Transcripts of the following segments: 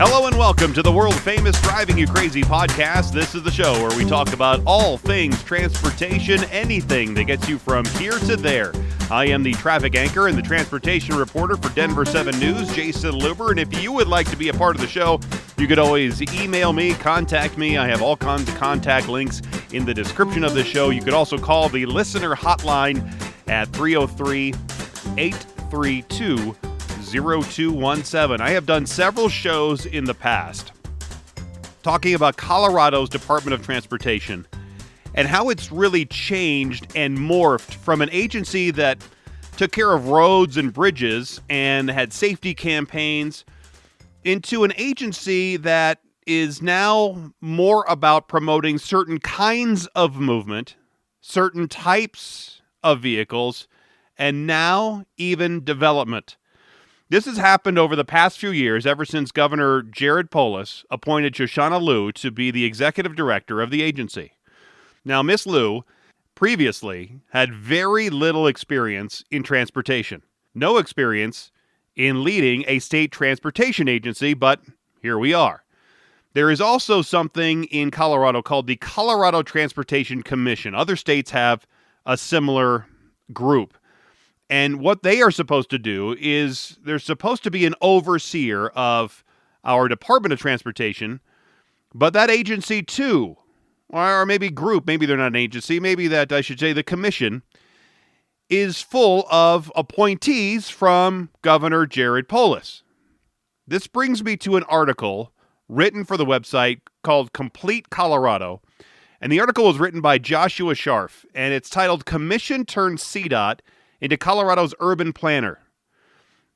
Hello and welcome to the world-famous Driving You Crazy podcast. This is the show where we talk about all things transportation, anything that gets you from here to there. I am the traffic anchor and the transportation reporter for Denver 7 News, Jason Luber, and if you would like to be a part of the show, you could always email me, contact me. I have all kinds of contact links in the description of the show. You could also call the listener hotline at 303-832-0217. I have done several shows in the past talking about Colorado's Department of Transportation and how it's really changed and morphed from an agency that took care of roads and bridges and had safety campaigns into an agency that is now more about promoting certain kinds of movement, certain types of vehicles, and now even development. This has happened over the past few years, ever since Governor Jared Polis appointed Shoshana Liu to be the executive director of the agency. Now, Miss Liu previously had very little experience in transportation, no experience in leading a state transportation agency, but here we are. There is also something in Colorado called the Colorado Transportation Commission. Other states have a similar group. And what they are supposed to do is there's supposed to be an overseer of our Department of Transportation, but that agency too, or maybe group, maybe they're not an agency, maybe that I should say the commission, is full of appointees from Governor Jared Polis. This brings me to an article written for the website called Complete Colorado, and the article was written by Joshua Scharf, and it's titled Commission Turns CDOT into Colorado's Urban Planner.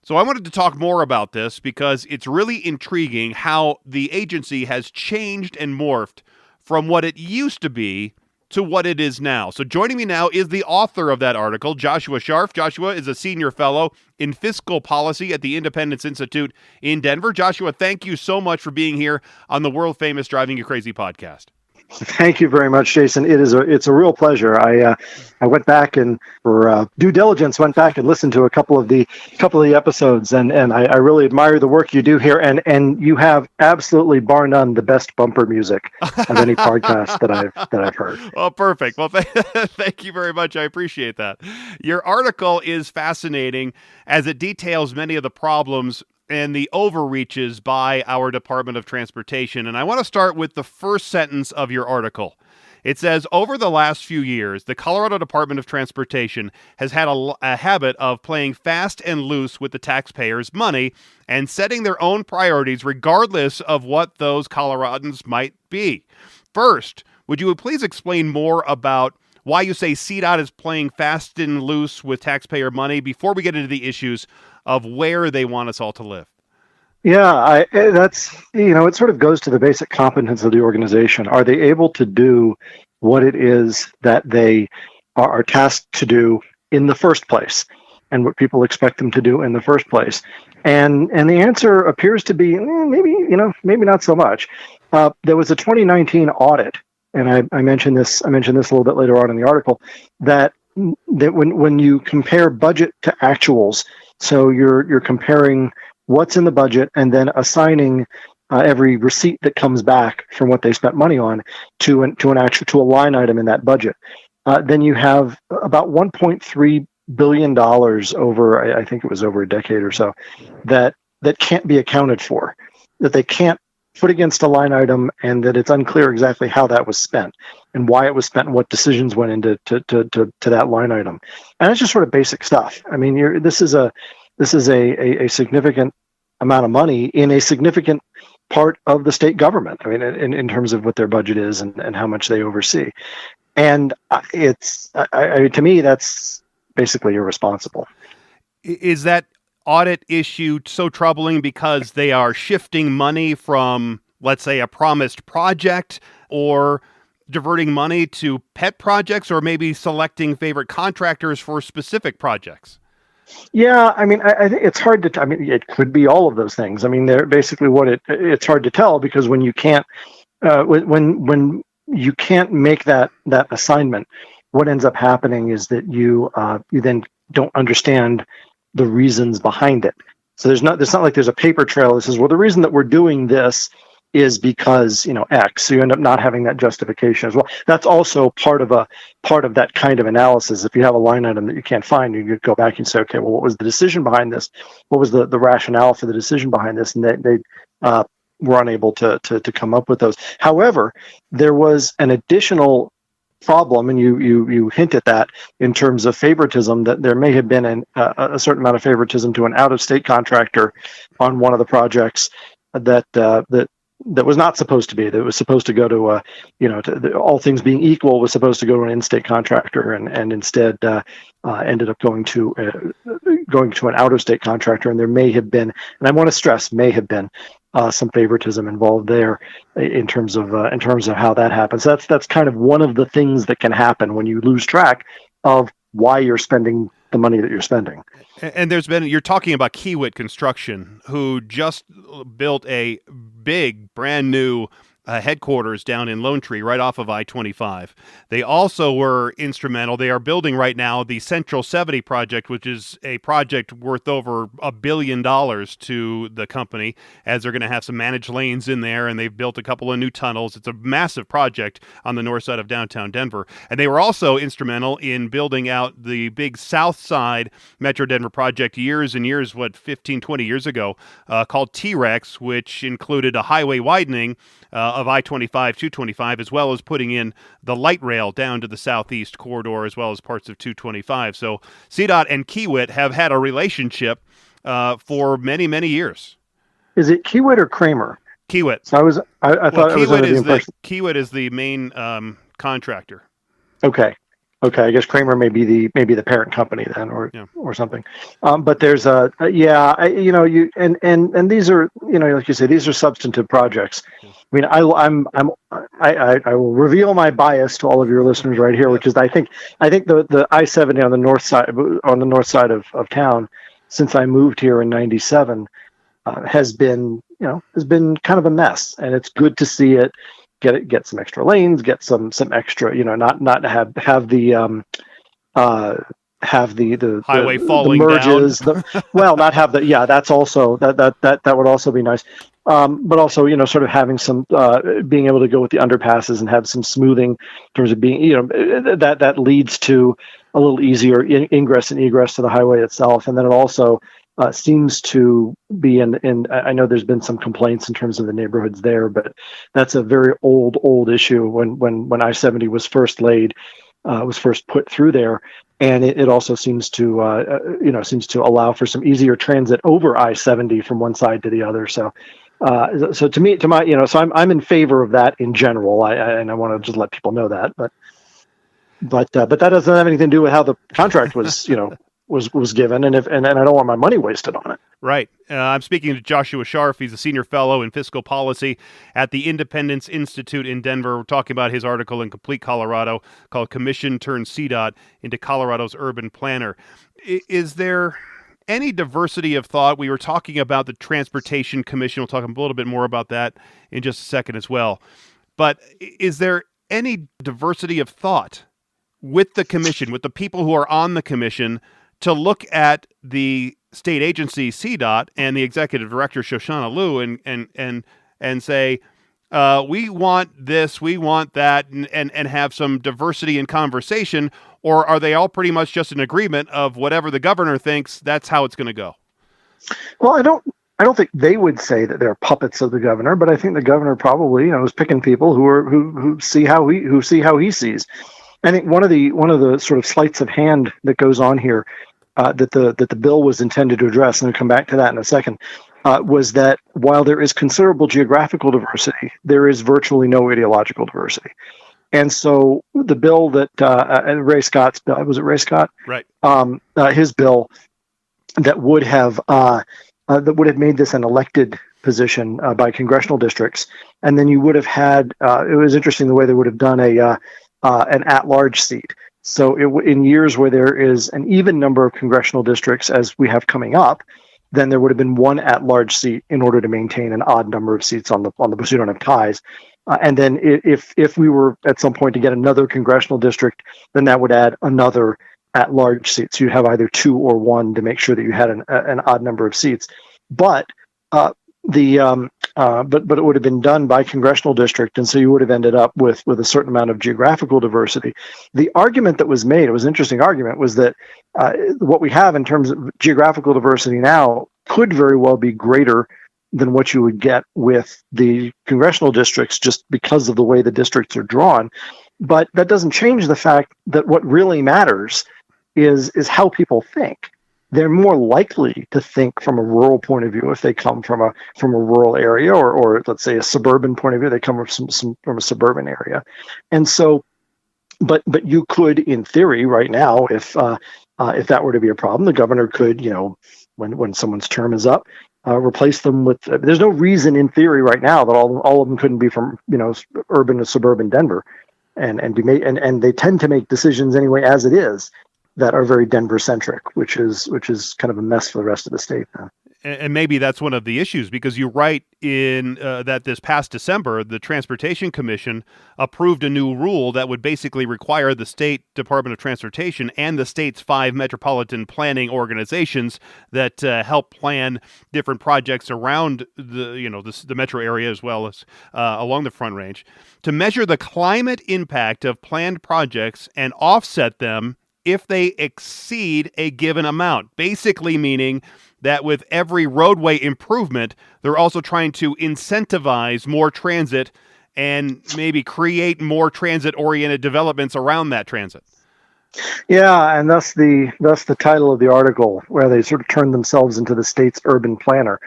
So I wanted to talk more about this because it's really intriguing how the agency has changed and morphed from what it used to be to what it is now. So joining me now is the author of that article, Joshua Scharf. Joshua is a senior fellow in fiscal policy at the Independence Institute in Denver. Joshua, thank you so much for being here on the world-famous Driving You Crazy podcast. Thank you very much, Jason. It's a real pleasure. I went back and for due diligence went back and listened to a couple of the episodes, and I really admire the work you do here. And you have absolutely, bar none, the best bumper music of any podcast that I've heard. Oh, perfect. Well, thank you very much. I appreciate that. Your article is fascinating as it details many of the problems and the overreaches by our Department of Transportation. And I want to start with the first sentence of your article. It says, over the last few years, the Colorado Department of Transportation has had a habit of playing fast and loose with the taxpayers' money and setting their own priorities regardless of what those Coloradans might be. First, would you please explain more about why you say CDOT is playing fast and loose with taxpayer money before we get into the issues of where they want us all to live? Yeah, it sort of goes to the basic competence of the organization. Are they able to do what it is that they are tasked to do in the first place, and what people expect them to do in the first place? And the answer appears to be maybe not so much. There was a 2019 audit, and I mentioned this a little bit later on in the article, that when you compare budget to actuals, so you're comparing what's in the budget and then assigning every receipt that comes back from what they spent money on to a line item in that budget. Then you have about $1.3 billion over, I think it was over a decade or so, that can't be accounted for, that they can't put against a line item, and that it's unclear exactly how that was spent and why it was spent and what decisions went into to that line item. And it's just sort of basic stuff. I mean, this is a significant amount of money in a significant part of the state government. I mean, in terms of what their budget is and how much they oversee. And to me, that's basically irresponsible. Is that audit issue so troubling because they are shifting money from, let's say, a promised project, or diverting money to pet projects, or maybe selecting favorite contractors for specific projects? Yeah, I mean, I think it's hard to. I mean, it could be all of those things. I mean, they're basically it's hard to tell, because when you can't when you can't make that assignment, what ends up happening is that you then don't understand the reasons behind it. So it's not like there's a paper trail that says, well, the reason that we're doing this is because, X. So you end up not having that justification as well. That's also part of that kind of analysis. If you have a line item that you can't find, you go back and say, okay, well, what was the decision behind this? What was the rationale for the decision behind this? And they were unable to come up with those. However, there was an additional problem, and you hint at that in terms of favoritism, that there may have been a certain amount of favoritism to an out-of-state contractor on one of the projects that was not supposed to be. That was supposed to go to all things being equal, was supposed to go to an in-state contractor, and instead ended up going to an out-of-state contractor. And there may have been, and I want to stress, may have been some favoritism involved there in terms of how that happens. That's kind of one of the things that can happen when you lose track of why you're spending the money that you're spending. And you're talking about Kiewit Construction, who just built a big, brand new headquarters down in Lone Tree, right off of I-25. They also were instrumental. They are building right now the Central 70 project, which is a project worth over $1 billion to the company, as they're going to have some managed lanes in there, and they've built a couple of new tunnels. It's a massive project on the north side of downtown Denver. And they were also instrumental in building out the big south side Metro Denver project years and years, 15, 20 years ago, called T-Rex, which included a highway widening of I-25, 225, as well as putting in the light rail down to the southeast corridor, as well as parts of 225. So CDOT and Kiewit have had a relationship for many, many years. Is it Kiewit or Kramer? Kiewit. So I thought Kiewit is the main contractor. Okay. I guess Kramer may be the parent company then, or something. But there's and these are, like you say, these are substantive projects. I mean, I will reveal my bias to all of your listeners right here, which is I think the I-70 on the north side of town, since I moved here in '97, has been kind of a mess, and it's good to see it get some extra lanes, get some extra, not have the highway falling the merges, down. Not have the, that's also that would also be nice. But also, sort of having some, being able to go with the underpasses and have some smoothing in terms of being, that leads to a little easier ingress and egress to the highway itself. And then it also seems to be in, I know there's been some complaints in terms of the neighborhoods there, but that's a very old issue when I-70 was first put through there. And it also seems to allow for some easier transit over I-70 from one side to the other. So I'm in favor of that in general. And I want to just let people know that, but that doesn't have anything to do with how the contract was, was given, and I don't want my money wasted on it. Right. I'm speaking to Joshua Scharf. He's a senior fellow in fiscal policy at the Independence Institute in Denver. We're talking about his article in Complete Colorado called "Commission Turns CDOT into Colorado's Urban Planner." Is there any diversity of thought? We were talking about the Transportation Commission. We'll talk a little bit more about that in just a second as well. But is there any diversity of thought with the commission, with the people who are on the commission, to look at the state agency CDOT and the executive director Shoshana Liu and say, we want this, we want that, and have some diversity in conversation? Or are they all pretty much just in agreement of whatever the governor thinks, that's how it's going to go? Well, I don't think they would say that they're puppets of the governor, but I think the governor probably, is picking people who see how he sees. I think one of the sort of sleights of hand that goes on here, that the bill was intended to address, and we'll come back to that in a second, was that while there is considerable geographical diversity, there is virtually no ideological diversity. And so the bill that Ray Scott's bill, was it Ray Scott? Right. His bill that would have made this an elected position by congressional districts, and then you would have had. It was interesting the way they would have done an at-large seat. So in years where there is an even number of congressional districts, as we have coming up, then there would have been one at-large seat in order to maintain an odd number of seats on the so you don't have ties. And then if we were at some point to get another congressional district, then that would add another at-large seats. You'd have either 2 or 1 to make sure that you had an odd number of seats. But but it would have been done by congressional district, and so you would have ended up with a certain amount of geographical diversity. The argument that was made, it was an interesting argument, was that what we have in terms of geographical diversity now could very well be greater than what you would get with the congressional districts, just because of the way the districts are drawn. But that doesn't change the fact that what really matters is how people think. They're more likely to think from a rural point of view if they come from a rural area, or let's say a suburban point of view, they come from a suburban area. And so, but you could, in theory, right now, if that were to be a problem, the governor could, when someone's term is up, replace them with. There's no reason, in theory, right now, that all of them couldn't be from urban to suburban Denver, and be made, and they tend to make decisions anyway as it is, that are very Denver centric, which is kind of a mess for the rest of the state now. And maybe that's one of the issues, because you write in that this past December, the Transportation Commission approved a new rule that would basically require the state Department of Transportation and the state's 5 metropolitan planning organizations that help plan different projects around the metro area as well as along the Front Range to measure the climate impact of planned projects and offset them if they exceed a given amount. Basically meaning that with every roadway improvement, they're also trying to incentivize more transit and maybe create more transit-oriented developments around that transit. Yeah, and that's the title of the article, where they sort of turned themselves into the state's urban planner.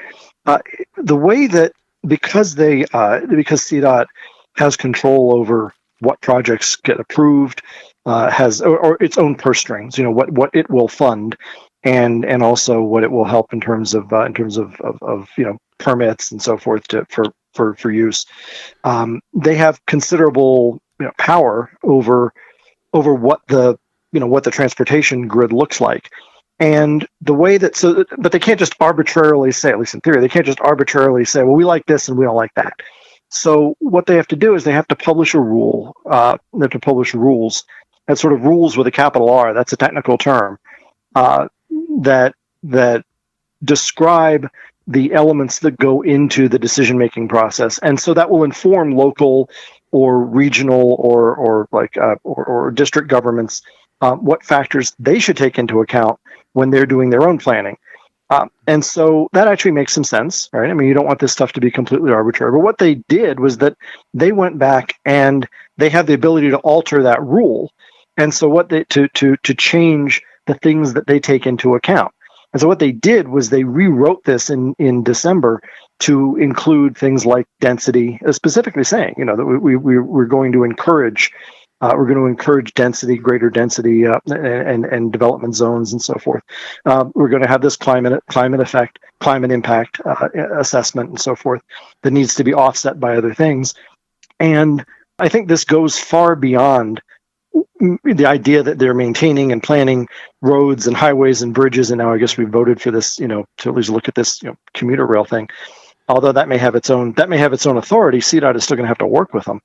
The way that because CDOT has control over what projects get approved, has or its own purse strings, what it will fund, and also what it will help in terms of permits and so forth for use. They have considerable power over what the transportation grid looks like. And the way but they can't just arbitrarily say, at least in theory, they can't just arbitrarily say, well, we like this and we don't like that. So what they have to do is they have to publish a rule. They have to publish rules. That's sort of rules with a capital R. That's a technical term that describe the elements that go into the decision-making process, and so that will inform local or regional or district governments what factors they should take into account when they're doing their own planning. And so that actually makes some sense, right? I mean, you don't want this stuff to be completely arbitrary. But what they did was that they went back and they have the ability to alter that rule. And so to change the things that they take into account. And so what they did was they rewrote this in December to include things like density, specifically saying, that we're going to encourage density, greater density, and development zones and so forth. We're going to have this climate impact assessment and so forth that needs to be offset by other things. And I think this goes far beyond the idea that they're maintaining and planning roads and highways and bridges. And now I guess we voted for this, to at least look at this, commuter rail thing. Although that may have its own authority, CDOT is still going to have to work with them.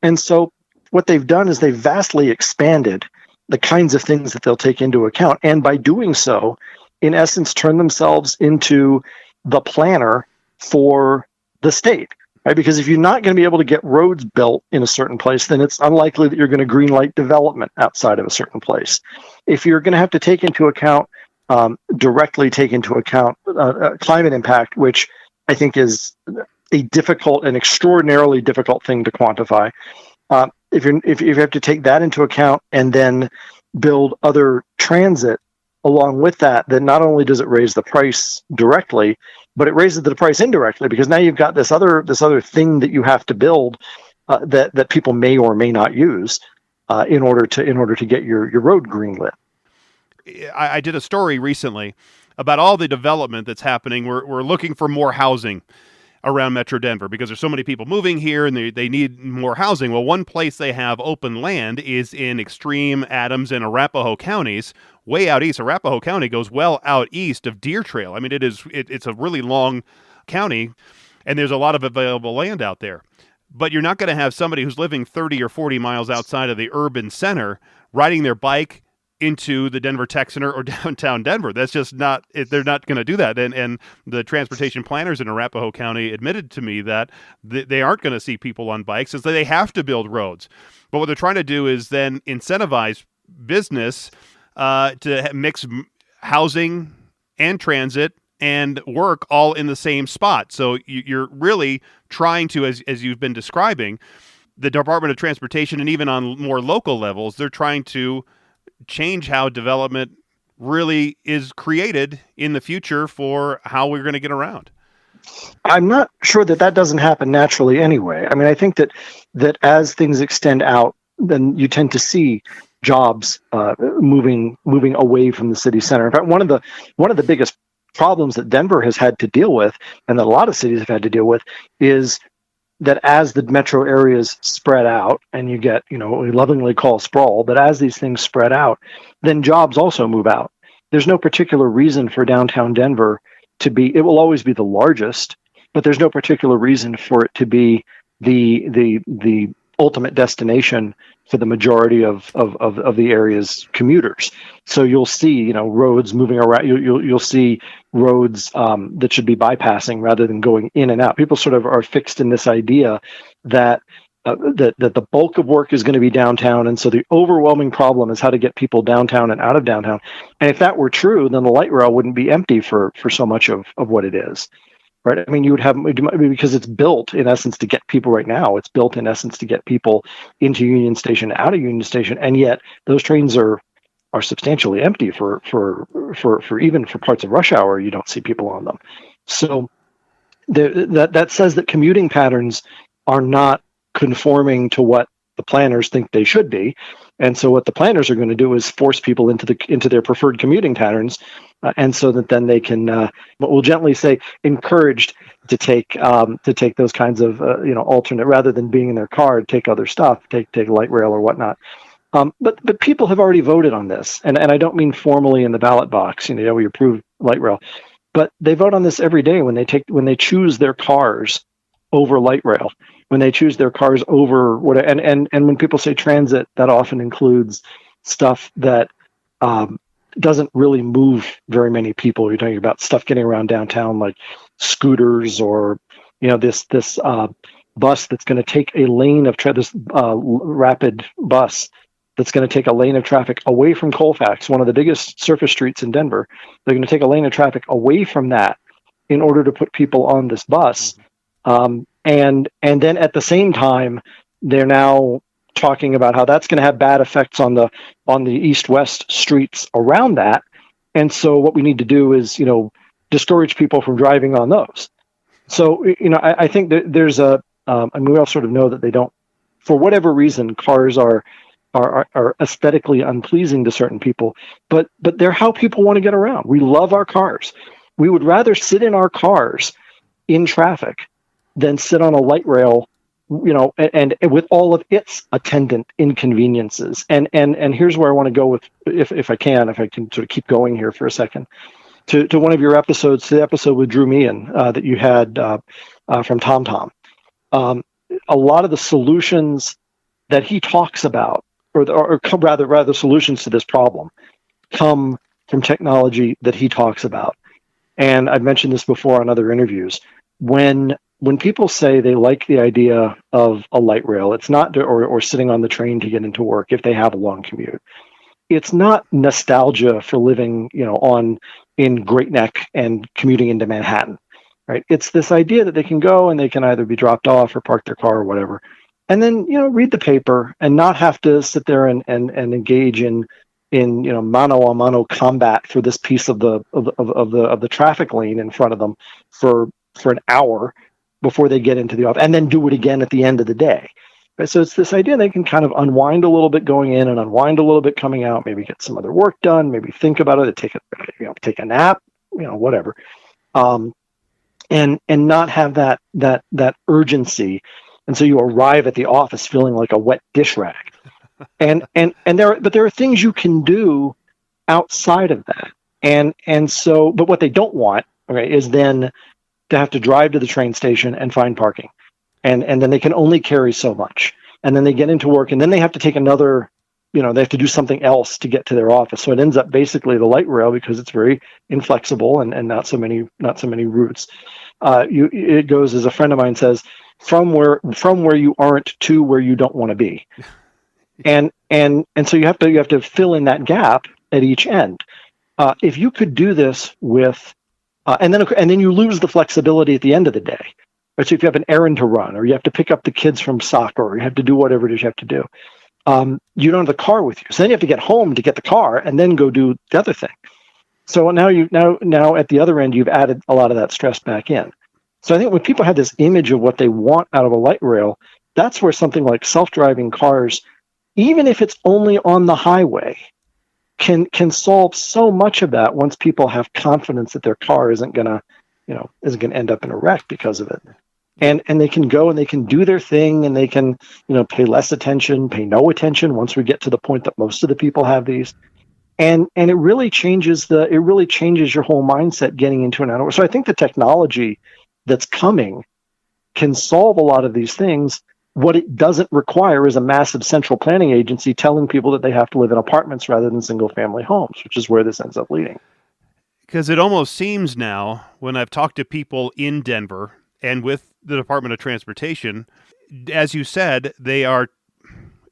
And so what they've done is they've vastly expanded the kinds of things that they'll take into account. And by doing so, in essence, turn themselves into the planner for the state. Right? Because if you're not going to be able to get roads built in a certain place, then it's unlikely that you're going to greenlight development outside of a certain place. If you're going to have to take into account, directly take into account climate impact, which I think is an extraordinarily difficult thing to quantify. If you have to take that into account and then build other transit along with that, then not only does it raise the price directly, but it raises the price indirectly, because now you've got this other thing that you have to build that people may or may not use in order to get your road greenlit. I did a story recently about all the development that's happening. We're looking for more housing around Metro Denver because there's so many people moving here and they need more housing. Well, one place they have open land is in extreme Adams and Arapahoe counties, way out east. Arapahoe County goes well out east of Deer Trail. I mean, it's a really long county, and there's a lot of available land out there. But you're not going to have somebody who's living 30 or 40 miles outside of the urban center riding their bike into the Denver Tech Center or downtown Denver. That's just not, they're not going to do that. And the transportation planners in Arapahoe County admitted to me that they aren't going to see people on bikes, as they have to build roads. But what they're trying to do is then incentivize business to mix housing and transit and work all in the same spot. So you're really trying to, as you've been describing, the Department of Transportation, and even on more local levels, they're trying to change how development really is created in the future for how we're going to get around. I'm not sure that doesn't happen naturally anyway. I mean, I think that as things extend out, then you tend to see jobs moving away from the city center. In fact, one of the biggest problems that Denver has had to deal with, and that a lot of cities have had to deal with, is that as the metro areas spread out, and you get, what we lovingly call sprawl, but as these things spread out, then jobs also move out. There's no particular reason for downtown Denver to be, it will always be the largest, but there's no particular reason for it to be the ultimate destination for the majority of the area's commuters. So you'll see, roads moving around. You'll see roads that should be bypassing rather than going in and out. People sort of are fixed in this idea that that the bulk of work is going to be downtown, and so the overwhelming problem is how to get people downtown and out of downtown. And if that were true, then the light rail wouldn't be empty for so much of what it is. Right. I mean, you would have, because it's built in essence to get people right now. It's built in essence to get people into Union Station, out of Union Station, and yet those trains are substantially empty for even for parts of rush hour. You don't see people on them. So that says that commuting patterns are not conforming to what the planners think they should be, and so what the planners are going to do is force people into their preferred commuting patterns. And so that then they can, we'll gently say, encouraged to take those kinds of alternate, rather than being in their car, take other stuff, take light rail or whatnot. But people have already voted on this, and I don't mean formally in the ballot box. We approve light rail, but they vote on this every day when they choose their cars over light rail, when they choose their cars over what. And when people say transit, that often includes stuff that doesn't really move very many people. You're talking about stuff getting around downtown, like scooters, or this bus that's going to take a lane of this rapid bus that's going to take a lane of traffic away from Colfax, one of the biggest surface streets in Denver. They're going to take a lane of traffic away from that in order to put people on this bus, and then at the same time, they're now talking about how that's going to have bad effects on the east-west streets around that. And so what we need to do is, discourage people from driving on those. So, I think that there's we all sort of know that they don't, for whatever reason, cars are aesthetically unpleasing to certain people, but they're how people want to get around. We love our cars. We would rather sit in our cars in traffic than sit on a light rail, and with all of its attendant inconveniences. And here's where I want to go with, if I can sort of keep going here for a second, to one of your episodes, to the episode with Drew Meehan that you had from TomTom. A lot of the solutions that he talks about, or rather solutions to this problem, come from technology that he talks about. And I've mentioned this before on other interviews. When people say they like the idea of a light rail, it's not, or sitting on the train to get into work if they have a long commute. It's not nostalgia for living, in Great Neck and commuting into Manhattan, right? It's this idea that they can go and they can either be dropped off or park their car or whatever, and then read the paper and not have to sit there and engage in mano a mano combat for this piece of the traffic lane in front of them for an hour before they get into the office, and then do it again at the end of the day. Right? So it's this idea they can kind of unwind a little bit going in and unwind a little bit coming out, maybe get some other work done, maybe think about it, take a nap, whatever, and not have that urgency, and so you arrive at the office feeling like a wet dish rag. And there are things you can do outside of that, and so, but what they don't want, okay, is then to have to drive to the train station and find parking. And then they can only carry so much. And then they get into work, and then they have to take another they have to do something else to get to their office. So it ends up basically the light rail, because it's very inflexible and not so many routes. It goes, as a friend of mine says, from where you aren't to where you don't want to be. And so you have to fill in that gap at each end. If you could do this with, and then you lose the flexibility at the end of the day. Right? So if you have an errand to run, or you have to pick up the kids from soccer, or you have to do whatever it is you have to do, you don't have the car with you. So then you have to get home to get the car and then go do the other thing. So now at the other end, you've added a lot of that stress back in. So I think when people have this image of what they want out of a light rail, that's where something like self-driving cars, even if it's only on the highway, can solve so much of that once people have confidence that their car isn't gonna end up in a wreck because of it. And they can go and they can do their thing, and they can, pay less attention, pay no attention once we get to the point that most of the people have these. And it really changes your whole mindset getting into an hour. So I think the technology that's coming can solve a lot of these things. What it doesn't require is a massive central planning agency telling people that they have to live in apartments rather than single family homes, which is where this ends up leading. Because it almost seems now, when I've talked to people in Denver and with the Department of Transportation, as you said, they are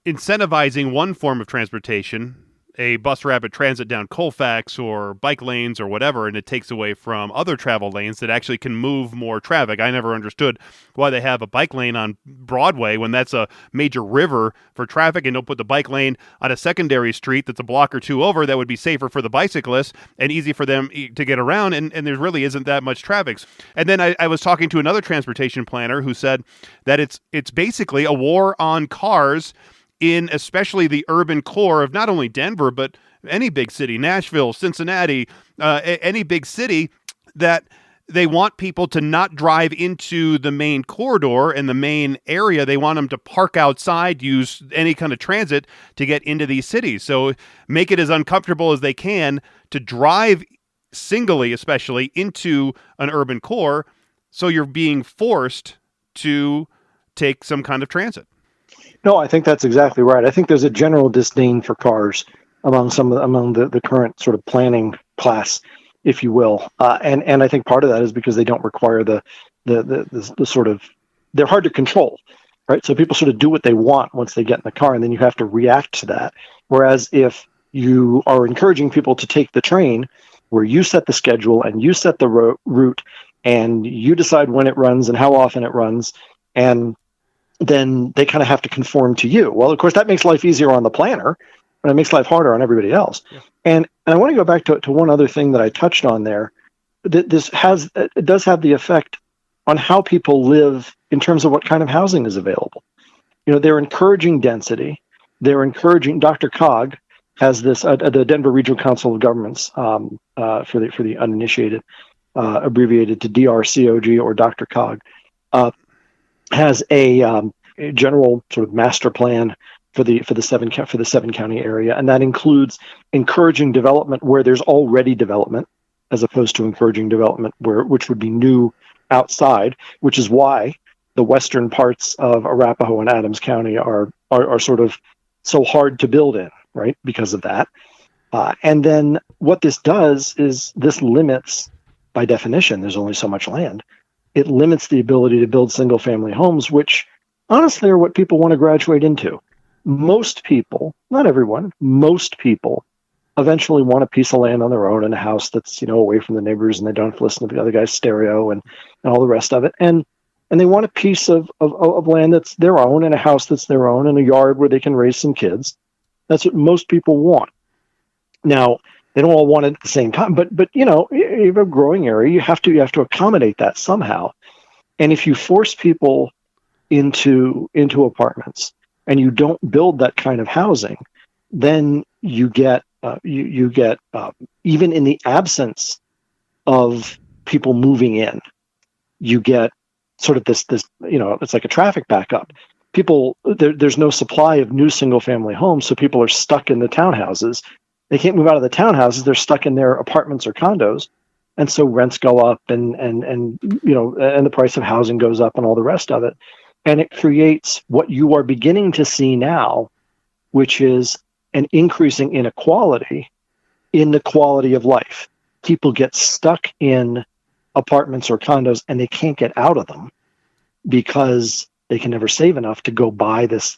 incentivizing one form of transportation, a bus rapid transit down Colfax or bike lanes or whatever, and it takes away from other travel lanes that actually can move more traffic. I never understood why they have a bike lane on Broadway when that's a major river for traffic, and don't put the bike lane on a secondary street that's a block or two over that would be safer for the bicyclists and easy for them to get around, and there really isn't that much traffic. And then I was talking to another transportation planner who said that it's basically a war on cars in especially the urban core of not only Denver, but any big city, Nashville, Cincinnati, any big city, that they want people to not drive into the main corridor and the main area. They want them to park outside, use any kind of transit to get into these cities. So make it as uncomfortable as they can to drive singly, especially into an urban core. So you're being forced to take some kind of transit. No, I think that's exactly right. I think there's a general disdain for cars among the current sort of planning class, if you will, and I think part of that is because they don't require the sort of, they're hard to control, right? So people sort of do what they want once they get in the car, and then you have to react to that. Whereas if you are encouraging people to take the train, where you set the schedule and you set the route and you decide when it runs and how often it runs, and then they kind of have to conform to you. Well, of course, that makes life easier on the planner, but it makes life harder on everybody else. Yeah. And I want to go back to one other thing that I touched on there. It does have the effect on how people live in terms of what kind of housing is available. They're encouraging density. They're encouraging, Dr. Cog has this, the Denver Regional Council of Governments, for the uninitiated, abbreviated to DRCOG or Dr. Cog, has a general sort of master plan for the seven county area, and that includes encouraging development where there's already development, as opposed to encouraging development which would be new outside. Which is why the western parts of Arapahoe and Adams County are sort of so hard to build in, right? Because of that. And then what this does is this limits, by definition, there's only so much land. It limits the ability to build single-family homes, which honestly are what people want to graduate into. Most people, not everyone, most people eventually want a piece of land on their own and a house that's, away from the neighbors, and they don't have to listen to the other guy's stereo and all the rest of it. And they want a piece of land that's their own, and a house that's their own, and a yard where they can raise some kids. That's what most people want. Now, they don't all want it at the same time, but you have a growing area. You have to accommodate that somehow. And if you force people into apartments and you don't build that kind of housing, then you get even in the absence of people moving in, you get sort of this it's like a traffic backup. There's no supply of new single family homes, so people are stuck in the townhouses. They can't move out of the townhouses. They're stuck in their apartments or condos. And so rents go up and the price of housing goes up and all the rest of it. And it creates what you are beginning to see now, which is and increasing inequality in the quality of life. People get stuck in apartments or condos and they can't get out of them because they can never save enough to go buy this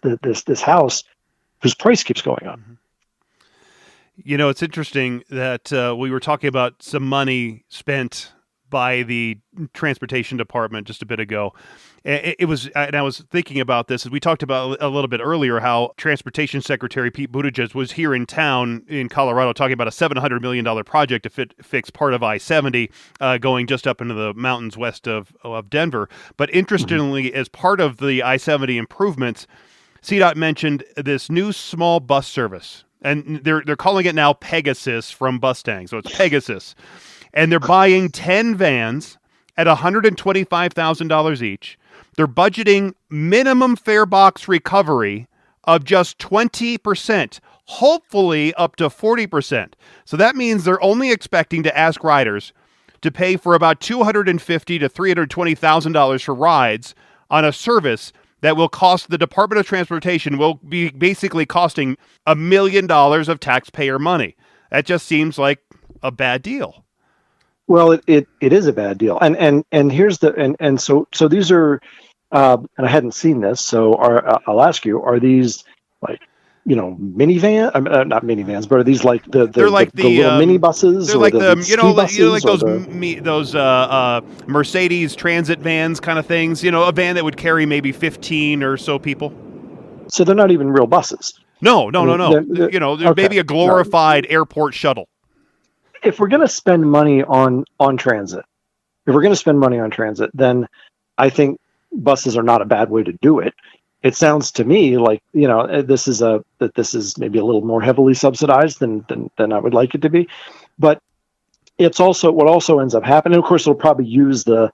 house whose price keeps going up. You know, it's interesting that we were talking about some money spent by the transportation department just a bit ago. It was, and I was thinking about this as we talked about a little bit earlier, how Transportation Secretary Pete Buttigieg was here in town in Colorado talking about a $700 million project to fix part of I-70 going just up into the mountains west of Denver. But interestingly, as part of the I-70 improvements, CDOT mentioned this new small bus service, and they're calling it now Pegasus from Bustang. So it's Pegasus. And they're buying 10 vans at $125,000 each. They're budgeting minimum fare box recovery of just 20%, hopefully up to 40%. So that means they're only expecting to ask riders to pay for about $250,000 to $320,000 for rides on a service that will cost the Department of Transportation, will be basically costing $1 million of taxpayer money. That just seems like a bad deal. Well, it is a bad deal, and here's the and so these are, and I hadn't seen this, so I'll ask you: are these like, minivan? Not minivans, but are these like the little mini buses? They're like those Mercedes Transit vans kind of things. A van that would carry maybe 15 or so people. So they're not even real buses. No. They're maybe a glorified airport shuttle. If we're going to spend money on transit, then I think buses are not a bad way to do it. It sounds to me like, this is maybe a little more heavily subsidized than I would like it to be, but it's also what also ends up happening. Of course, it'll probably use the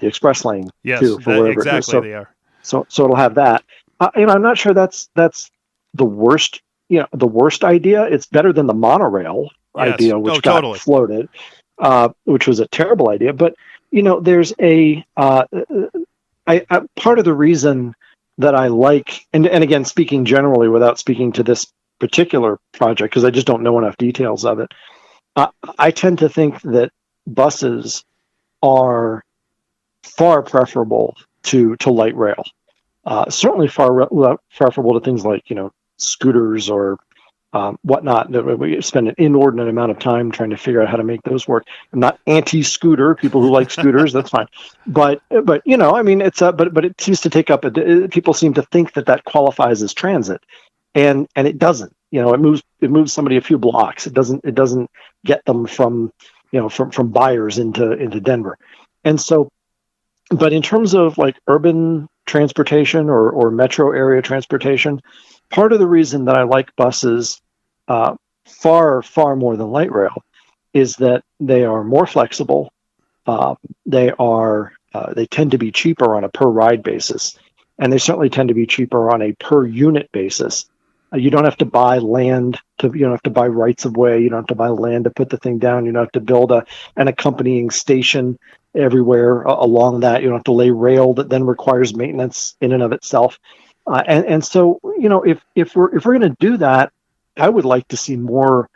express lane too for whatever. Exactly, they are. So it'll have that. I'm not sure that's the worst. The worst idea. It's better than the monorail idea, which got floated, which was a terrible idea. But there's a part of the reason that I like, and again, speaking generally without speaking to this particular project, because I just don't know enough details of it. I tend to think that buses are far preferable to light rail. Certainly far preferable to things like scooters or whatnot. We spend an inordinate amount of time trying to figure out how to make those work. I'm not anti-scooter. People who like scooters, that's fine. But it's but it seems to take up people seem to think that qualifies as transit, and it doesn't. It moves somebody a few blocks. It doesn't get them from Byers into Denver, and so. But in terms of like urban transportation or metro area transportation, part of the reason that I like buses far, far more than light rail is that they are more flexible. They tend to be cheaper on a per ride basis, and they certainly tend to be cheaper on a per unit basis. You don't have to buy land you don't have to buy rights of way. You don't have to buy land to put the thing down. You don't have to build an accompanying station everywhere along that. You don't have to lay rail that then requires maintenance in and of itself. And so, if we're going to do that, I would like to see more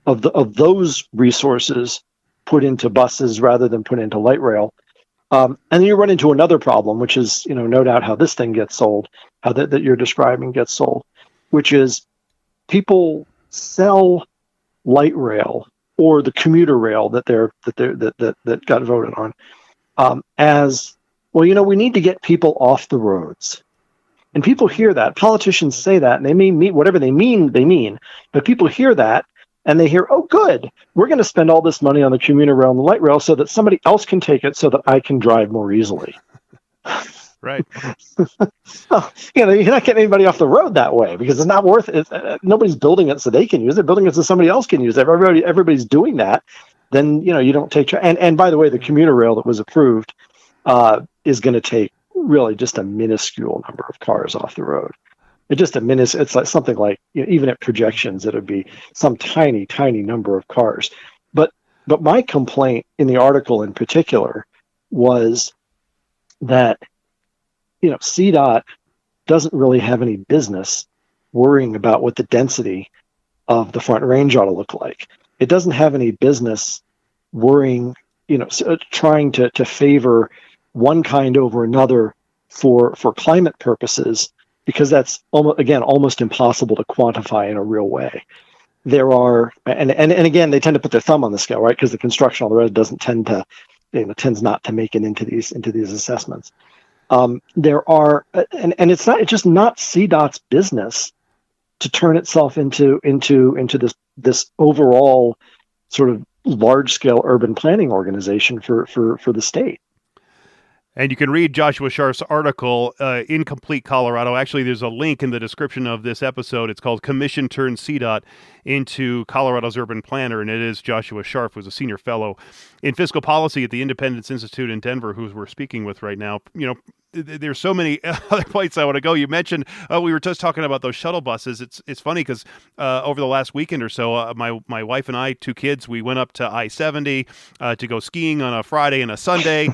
of those resources put into buses rather than put into light rail. And then you run into another problem, which is, no doubt how this thing gets sold, how that you're describing gets sold, which is people sell light rail or the commuter rail that got voted on as well. We need to get people off the roads. And people hear that. Politicians say that, and they mean whatever they mean. But people hear that, and they hear, oh, good, we're going to spend all this money on the commuter rail and the light rail so that somebody else can take it so that I can drive more easily. Right. You're not getting anybody off the road that way because it's not worth it. Nobody's building it so they can use it. They're building it so somebody else can use it. Everybody's doing that. Then, you don't take... And by the way, the commuter rail that was approved is going to take really just a minuscule number of cars off the road. It's like something like, even at projections, it would be some tiny number of cars. But my complaint in the article in particular was that CDOT doesn't really have any business worrying about what the density of the Front Range ought to look like. It doesn't have any business worrying, trying to favor one kind over another for climate purposes, because that's almost impossible to quantify in a real way. There are, and again, they tend to put their thumb on the scale, right? Because the construction on the road doesn't tends not to make it into these assessments. There are, and it's just not CDOT's business to turn itself into this overall sort of large scale urban planning organization for the state. And you can read Joshua Sharf's article, Incomplete Colorado. Actually, there's a link in the description of this episode. It's called Commission Turns CDOT into Colorado's Urban Planner, and it is Joshua Sharf, who's a senior fellow in fiscal policy at the Independence Institute in Denver, who we're speaking with right now. There's so many other places I want to go. You mentioned we were just talking about those shuttle buses. It's funny because over the last weekend or so, my wife and I, 2 kids, we went up to I-70 to go skiing on a Friday and a Sunday.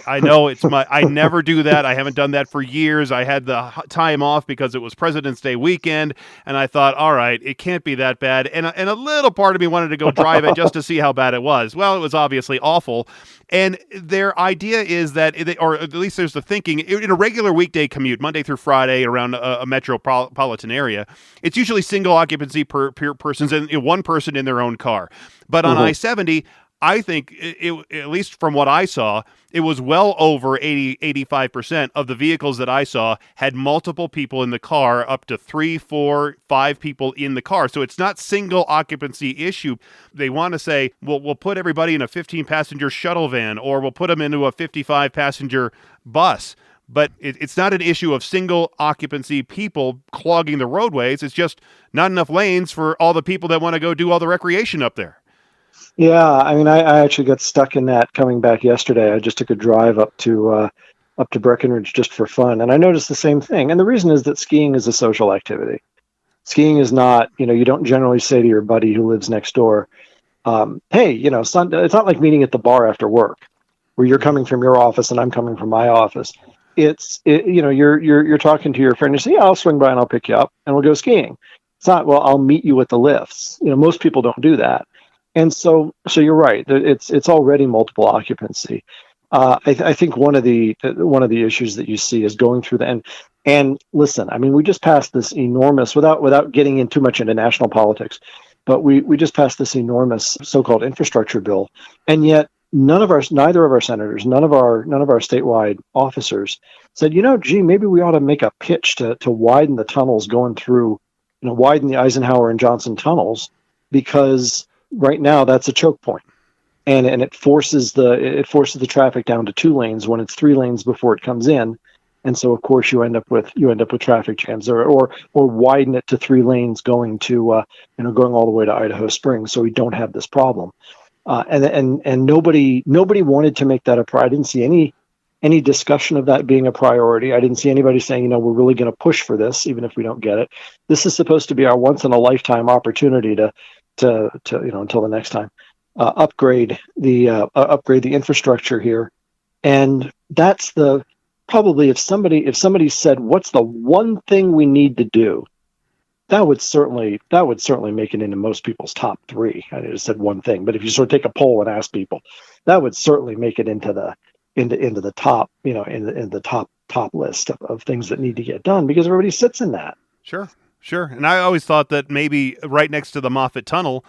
I know I never do that. I haven't done that for years. I had the time off because it was President's Day weekend, and I thought, all right, it can't be that bad. And a little part of me wanted to go drive it just to see how bad it was. Well, it was obviously awful. And their idea is that, or at least there's the thinking, in a regular weekday commute, Monday through Friday around a metropolitan area, it's usually single occupancy per persons and one person in their own car. But on I-70, I think, at least from what I saw, it was well over 85% of the vehicles that I saw had multiple people in the car, up to 3, 4, 5 people in the car. So it's not single occupancy issue. They want to say, well, we'll put everybody in a 15-passenger shuttle van, or we'll put them into a 55-passenger bus. But it's not an issue of single occupancy people clogging the roadways. It's just not enough lanes for all the people that want to go do all the recreation up there. Yeah, I mean, I actually got stuck in that coming back yesterday. I just took a drive up to Breckenridge just for fun, and I noticed the same thing. And the reason is that skiing is a social activity. Skiing is not, you don't generally say to your buddy who lives next door, "Hey, it's not like meeting at the bar after work, where you're coming from your office and I'm coming from my office." You're talking to your friend. You say, "Yeah, I'll swing by and I'll pick you up, and we'll go skiing." It's not, "Well, I'll meet you at the lifts." Most people don't do that. And so you're right. It's already multiple occupancy. I think one of the issues that you see is going through and listen. I mean, we just passed this enormous, without getting in too much into national politics, but we just passed this enormous so-called infrastructure bill, and yet neither of our senators, none of our statewide officers said, gee, maybe we ought to make a pitch to widen the tunnels going through, widen the Eisenhower and Johnson tunnels, because right now that's a choke point, and it forces the traffic down to 2 lanes when it's 3 lanes before it comes in, and so of course you end up with traffic jams, or widen it to 3 lanes going to going all the way to Idaho Springs, so we don't have this problem. And nobody wanted to make that a priority. I didn't see any discussion of that being a priority. I didn't see anybody saying, we're really going to push for this, even if we don't get it. This is supposed to be our once in a lifetime opportunity to until the next time, upgrade the infrastructure here. And that's probably if somebody said, what's the one thing we need to do, that would certainly make it into most people's top 3. I just said one thing, but if you sort of take a poll and ask people, that would certainly make it into the top, in the top list of things that need to get done, because everybody sits in that. Sure. And I always thought that maybe right next to the Morphed Tunnel,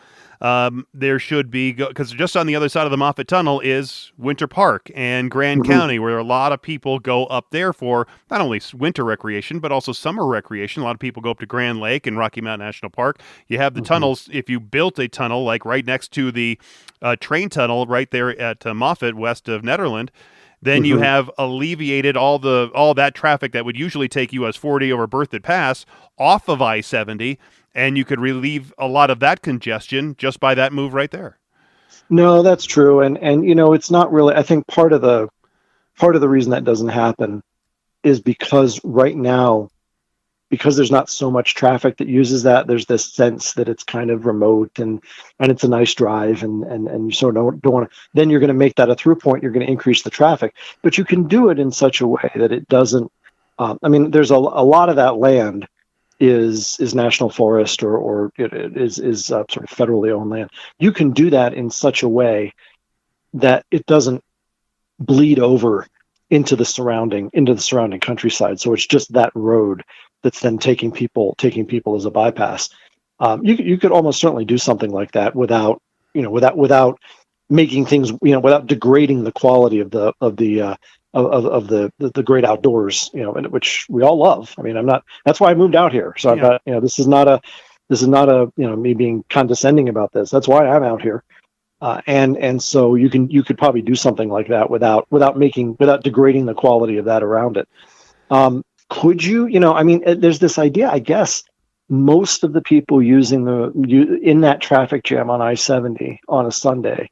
there should be, because just on the other side of the Morphed Tunnel is Winter Park and Grand County, where a lot of people go up there for not only winter recreation, but also summer recreation. A lot of people go up to Grand Lake and Rocky Mountain National Park. You have the tunnels. If you built a tunnel, like right next to the train tunnel right there at Morphed, west of Nederland, then you have alleviated all that traffic that would usually take US 40 over Berthoud Pass off of I-70, and you could relieve a lot of that congestion just by that move right there. No, that's true, and it's not really. I think part of the reason that doesn't happen is because right now, because there's not so much traffic that uses that, there's this sense that it's kind of remote and it's a nice drive, and you sort of don't want to, then you're going to make that a through point, you're going to increase the traffic, but you can do it in such a way that it doesn't, there's a lot of that land is national forest or it is sort of federally owned land. You can do that in such a way that it doesn't bleed over into the surrounding countryside. So it's just that road that's then taking people as a bypass. You could almost certainly do something like that without making things, without degrading the quality of the great outdoors, and which we all love. I mean, that's why I moved out here. So Yeah. this is not a me being condescending about this. That's why I'm out here. And so you could probably do something like that without degrading the quality of that around it. Could you, there's this idea, I guess, most of the people in that traffic jam on I-70 on a Sunday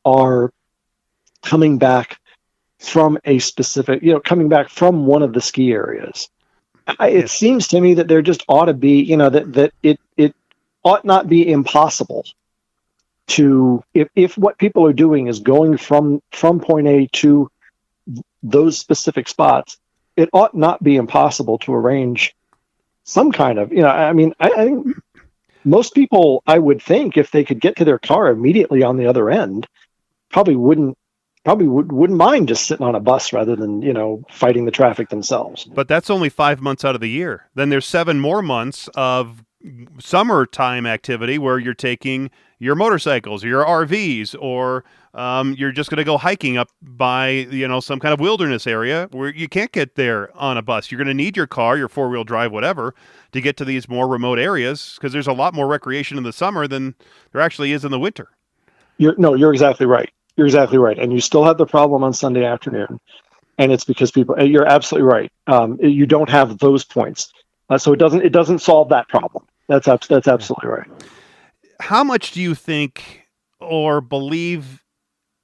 are coming back from a specific, coming back from one of the ski areas. It seems to me that there just ought to be, that it ought not be impossible to, if what people are doing is going from point A to those specific spots, it ought not be impossible to arrange some kind of, I think most people, I would think, if they could get to their car immediately on the other end, probably wouldn't mind just sitting on a bus rather than, fighting the traffic themselves. But that's only 5 months out of the year. Then there's 7 more months of summertime activity where you're taking your motorcycles or your RVs, or you're just going to go hiking up by, some kind of wilderness area where you can't get there on a bus. You're going to need your car, your 4-wheel drive, whatever, to get to these more remote areas, because there's a lot more recreation in the summer than there actually is in the winter. You're exactly right. You're exactly right. And you still have the problem on Sunday afternoon. And it's because you're absolutely right. You don't have those points. So it doesn't solve that problem. That's absolutely right. How much do you think or believe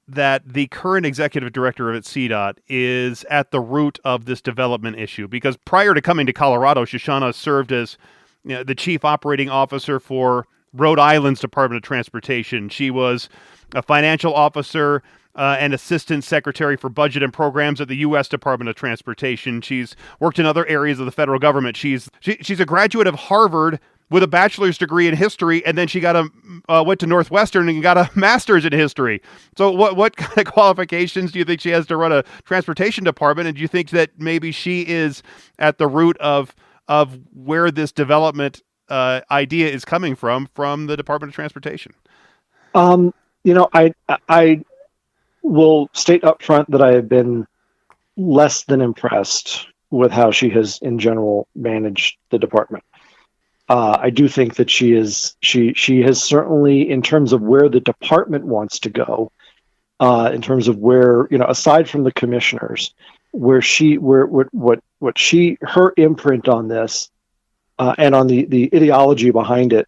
that the current executive director at CDOT is at the root of this development issue? Because prior to coming to Colorado, Shoshana served as the chief operating officer for Rhode Island's Department of Transportation. She was a financial officer and assistant secretary for budget and programs at the U.S. Department of Transportation. She's worked in other areas of the federal government. She's a graduate of Harvard with a bachelor's degree in history, and then she went to Northwestern and got a master's in history. So what kind of qualifications do you think she has to run a transportation department? And do you think that maybe she is at the root of where this development idea is coming from the Department of Transportation? I will state up front that I have been less than impressed with how she has, in general, managed the department. I do think that she has certainly, in terms of where the department wants to go, in terms of where, aside from the commissioners, her imprint on this, and on the ideology behind it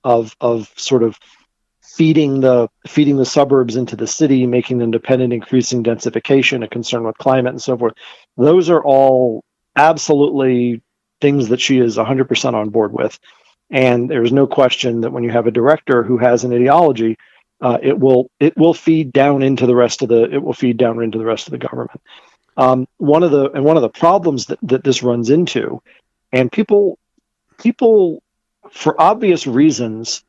of sort of feeding the suburbs into the city, making them dependent, increasing densification, a concern with climate and so forth. Those are all absolutely things that she is 100% on board with. And there's no question that when you have a director who has an ideology, it will feed down into the rest of the government. One of the problems that this runs into, and people for obvious reasons,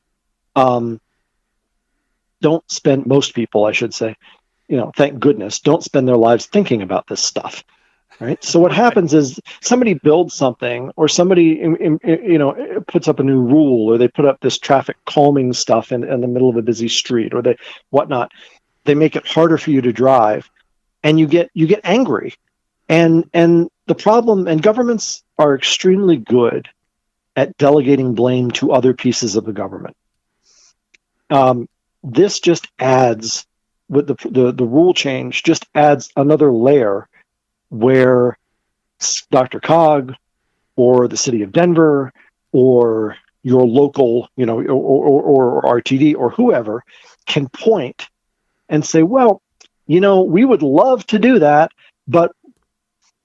most people, I should say, thank goodness, don't spend their lives thinking about this stuff. Right. So what happens is somebody builds something, or somebody, puts up a new rule, or they put up this traffic calming stuff in the middle of a busy street, or whatnot. They make it harder for you to drive, and you get angry. And the problem, and governments are extremely good at delegating blame to other pieces of the government. This just adds, with the rule change, just adds another layer where Dr. Cog or the city of Denver or your local, or RTD or whoever can point and say, well, we would love to do that, but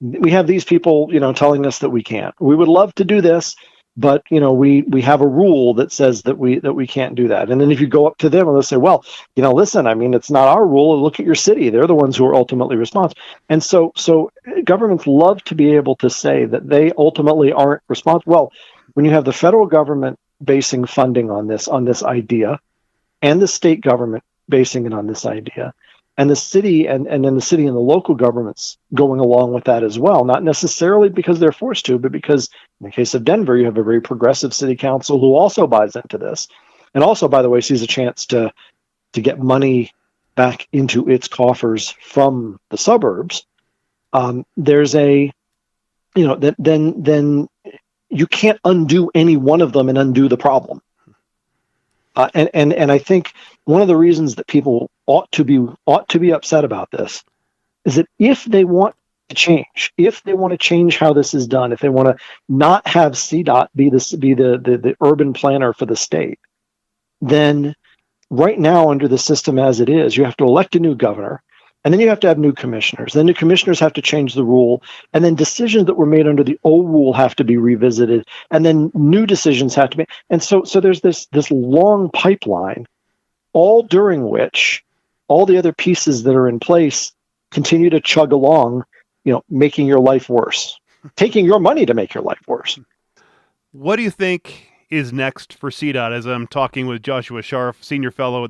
we have these people, telling us that we can't. We would love to do this, but we have a rule that says that we can't do that. And then if you go up to them and they'll say, well, listen, it's not our rule. Look at your city. They're the ones who are ultimately responsible. And so governments love to be able to say that they ultimately aren't responsible. Well, when you have the federal government basing funding on this idea, and the state government basing it on this idea, and the city and then the city and the local governments going along with that as well, not necessarily because they're forced to, but because in the case of Denver, you have a very progressive city council who also buys into this, and also, by the way, sees a chance to get money back into its coffers from the suburbs. There's a, then you can't undo any one of them and undo the problem. And I think one of the reasons that people ought to be upset about this is that if they want to change how this is done, if they want to not have CDOT be the urban planner for the state, then right now under the system as it is, you have to elect a new governor, and then you have to have new commissioners. Then the commissioners have to change the rule, and then decisions that were made under the old rule have to be revisited, and then new decisions have to be. And so there's this long pipeline, all during which all the other pieces that are in place continue to chug along, making your life worse, taking your money to make your life worse. What do you think is next for CDOT? As I'm talking with Joshua Scharf, senior fellow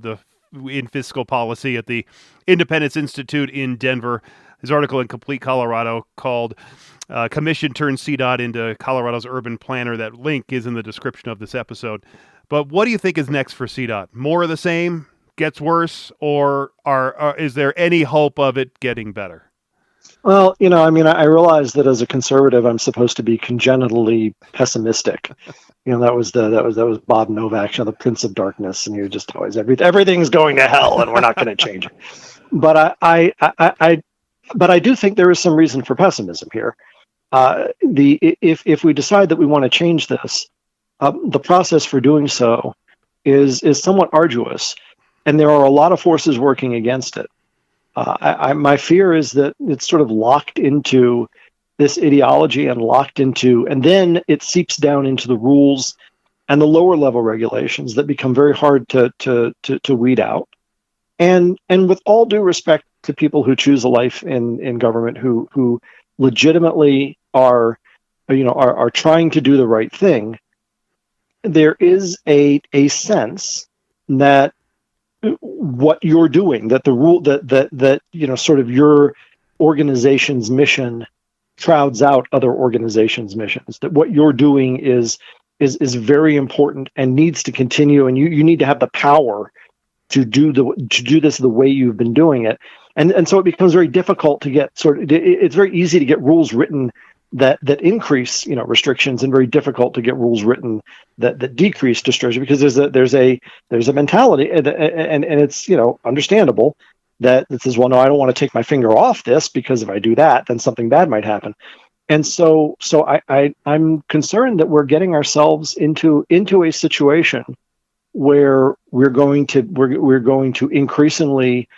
in fiscal policy at the Independence Institute in Denver. His article in Complete Colorado called Commission Turns CDOT into Colorado's Urban Planner. That link is in the description of this episode. But what do you think is next for CDOT? More of the same? Gets worse? Or is there any hope of it getting better? Well, I realize that as a conservative, I'm supposed to be congenitally pessimistic. That was Bob Novak, the Prince of Darkness, and he was just always everything's going to hell, and we're not going to change it. But I do think there is some reason for pessimism here. If we decide that we want to change this, the process for doing so is somewhat arduous, and there are a lot of forces working against it. My fear is that it's sort of locked into this ideology and then it seeps down into the rules and the lower level regulations that become very hard to weed out. And with all due respect to people who choose a life in government, who legitimately are trying to do the right thing, there is a sense that what you're doing, that the rule that sort of your organization's mission crowds out other organizations' missions, that what you're doing is very important and needs to continue, and you need to have the power to do this the way you've been doing it. And so it becomes very difficult to get it's very easy to get rules written that increase restrictions, and very difficult to get rules written that decrease restrictions, because there's a mentality, and it's understandable that it says, well, no, I don't want to take my finger off this, because if I do that, then something bad might happen. And so I'm concerned that we're getting ourselves into a situation where we're going to increasingly,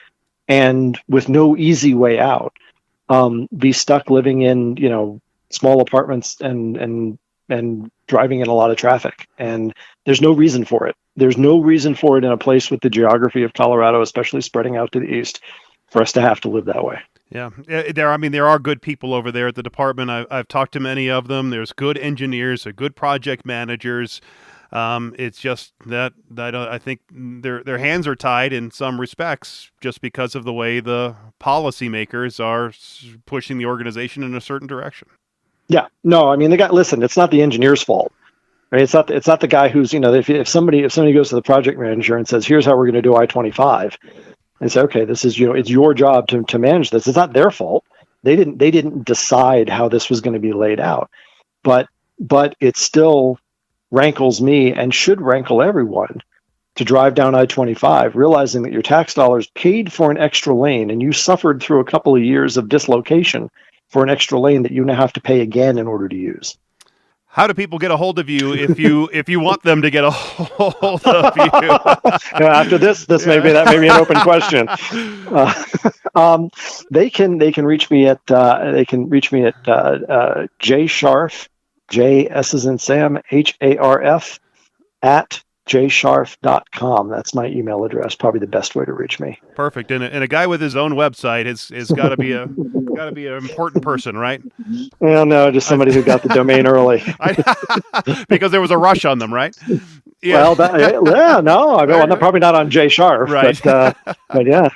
and with no easy way out, be stuck living in small apartments and driving in a lot of traffic. And there's no reason for it. There's no reason for it in a place with the geography of Colorado, especially spreading out to the east, for us to have to live that way. Yeah, there are good people over there at the department. I've talked to many of them. There's good engineers, good project managers. It's just that I think their hands are tied in some respects, just because of the way the policymakers are pushing the organization in a certain direction. Yeah, no, listen, it's not the engineer's fault. Right? It's not the guy who's, if somebody goes to the project manager and says, here's how we're going to do I-25, and say, okay, this is, it's your job to manage this. It's not their fault. They didn't decide how this was going to be laid out, but it still rankles me, and should rankle everyone, to drive down I-25, realizing that your tax dollars paid for an extra lane, and you suffered through a couple of years of dislocation for an extra lane that you now have to pay again in order to use. How do people get a hold of you if you want them to get a hold of you? After this may be an open question. They can reach me at J Scharf, J S as in Sam, HARF at jscharf.com. That's my email address. Probably the best way to reach me. Perfect. And a guy with his own website has got to be got to be an important person, right? Well, no, just somebody who got the domain early. Because there was a rush on them, right? Yeah. Well, no, I mean, probably not on Jay Sharf, right? But yeah.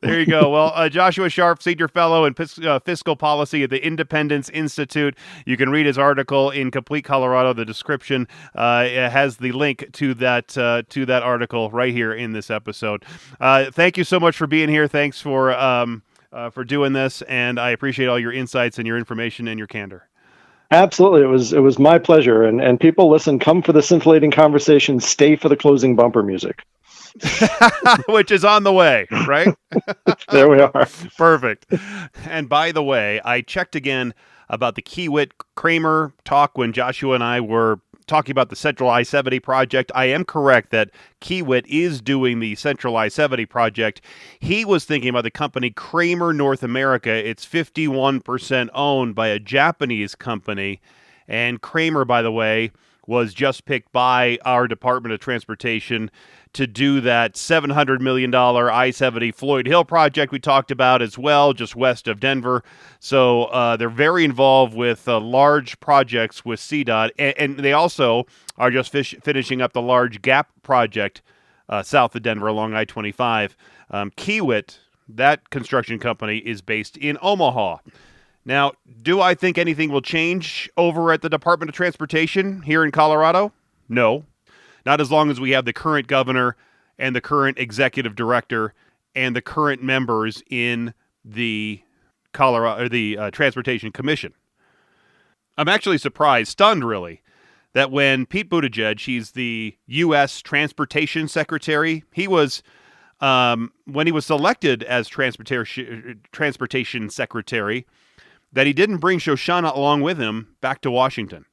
There you go. Well, Joshua Sharf, Senior Fellow in Fiscal Policy at the Independence Institute. You can read his article in Complete Colorado. The description it has the link to that article right here in this episode. Thank you so much for being here. Thanks for doing this, and I appreciate all your insights and your information and your candor. Absolutely. It was my pleasure. And people, listen, come for the scintillating conversation, stay for the closing bumper music. Which is on the way, right? There we are. Perfect. And by the way, I checked again about the Kiewit Kramer talk when Joshua and I were talking about the Central I-70 project. I am correct that Kiewit is doing the Central I-70 project. He was thinking about the company Kramer North America. It's 51% owned by a Japanese company. And Kramer, by the way, was just picked by our Department of Transportation to do that $700 million I-70 Floyd Hill project we talked about as well, just west of Denver. So they're very involved with large projects with CDOT, and they also are just finishing up the large GAP project south of Denver along I-25. Kiewit, that construction company, is based in Omaha. Now, do I think anything will change over at the Department of Transportation here in Colorado? No. Not as long as we have the current governor and the current executive director and the current members in the Transportation Commission. I'm actually stunned really, that when Pete Buttigieg, he's the U.S. Transportation Secretary, he was when he was selected as Transportation Secretary, that he didn't bring Shoshana along with him back to Washington.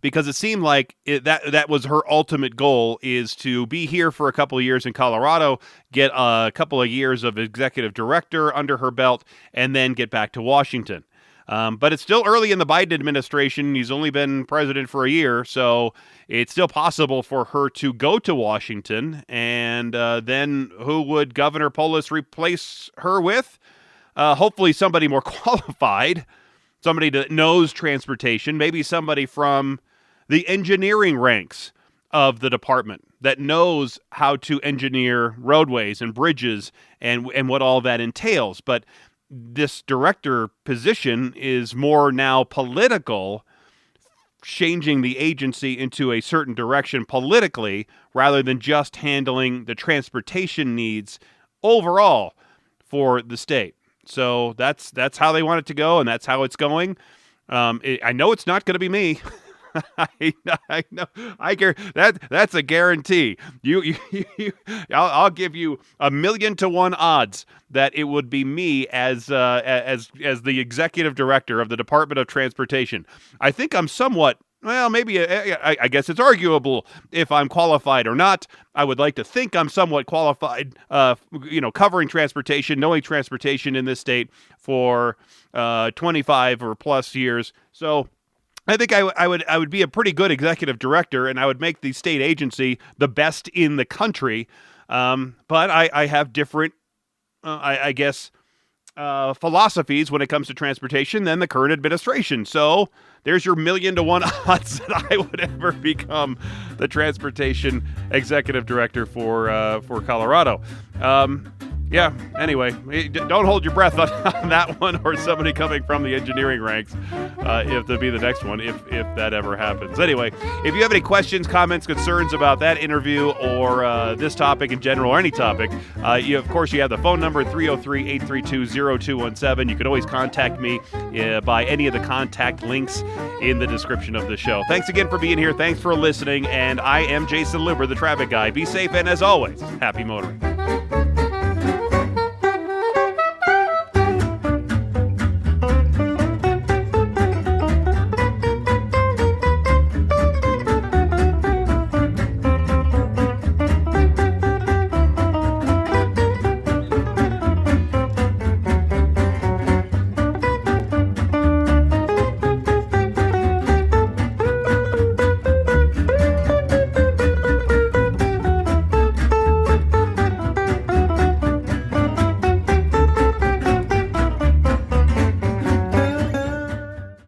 Because it seemed like that was her ultimate goal, is to be here for a couple of years in Colorado, get a couple of years of executive director under her belt, and then get back to Washington. But it's still early in the Biden administration. He's only been president for a year, so it's still possible for her to go to Washington. And then who would Governor Polis replace her with? Hopefully somebody more qualified. Somebody that knows transportation, maybe somebody from the engineering ranks of the department that knows how to engineer roadways and bridges and what all that entails. But this director position is more now political, changing the agency into a certain direction politically rather than just handling the transportation needs overall for the state. So that's how they want it to go, and that's how it's going. I know it's not going to be me. I know. That's a guarantee. I'll give you 1,000,000 to 1 odds that it would be me as the executive director of the Department of Transportation. I think I'm somewhat. Well, maybe I guess it's arguable if I'm qualified or not. I would like to think I'm somewhat qualified, covering transportation, knowing transportation in this state for 25 or plus years. So I think I would be a pretty good executive director, and I would make the state agency the best in the country. But I have different, philosophies when it comes to transportation than the current administration. So there's your 1,000,000 to 1 odds that I would ever become the transportation executive director for Colorado. Anyway, don't hold your breath on that one, or somebody coming from the engineering ranks, if to be the next one, if that ever happens. Anyway, if you have any questions, comments, concerns about that interview or this topic in general, or any topic, you have the phone number 303-832-0217. You can always contact me by any of the contact links in the description of the show. Thanks again for being here. Thanks for listening. And I am Jason Luber, the traffic guy. Be safe, and as always, happy motoring.